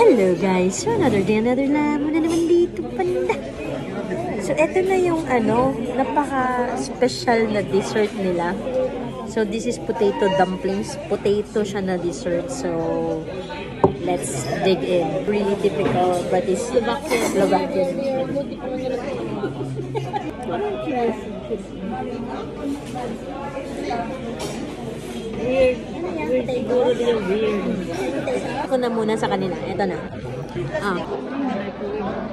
Hello guys! So another day, another lamon na naman dito pala. So eto na yung napaka-special na dessert nila. So this is potato dumplings. Potato siya na dessert. So let's dig in. Really typical, but it's Slovakian. Weird. Siguro din yung weird. Ako na muna sa kanila. Ito na.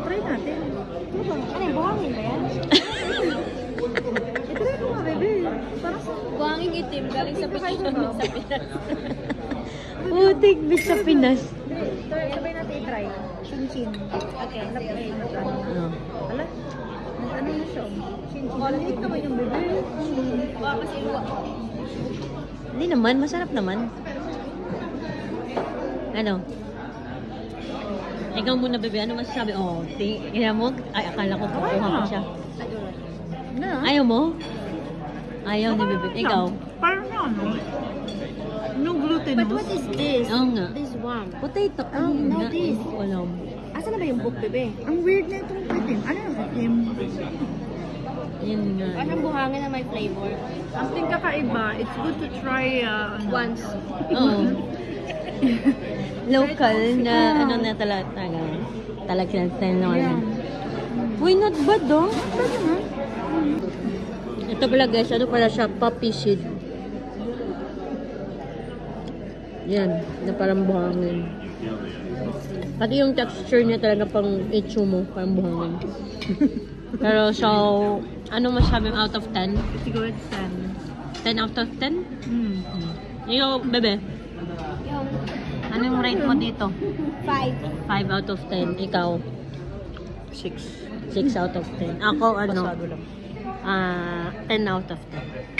Try natin. Ano yung buhangin ba yan? Ito rin mga bebe. Parang buhangin itim. Galing sa Pinas. Putik, bitch sa Pinas. Sabay natin i-try. Chin-chin. Okay. Ala? Ano na siya? Chin-chin. Maliit naman yung bebe. Baka kasi iwa. Hindi naman, masarap naman. Ano? Ikaw muna, bebe. Ano masasabi? Oh, tingnan mo. Ay, akala ko kukuha ko siya. Ayaw mo? Ayaw ni bebe. Ikaw? Parang ano? No gluten. But what is this? Oo nga. This one. Potato. Oh, no, this. Alam. Asan na ba yung book, bebe? Ang weird na itong itim. Ano yung itim? Yun nga. Parang buhangin na may flavor. Ang ting kakaiba, it's good to try Once. Oo. Local na ano na talaga. Talagang naman. Uy, not bad do. Ito pala guys, ano pala siya? Poppy seed. Yan, na parang buhangin. Pati yung texture niya talaga pang itsumo, parang buhangin. Pero so, ano masabi out of 10? Siguro it's 10. 10 out of 10? Ikaw, bebe? Ano yung rate mo dito? 5. 5 out of 10. Ikaw? 6. 6 out of 10. Ako, ano? Pasado lang. 10 out of 10.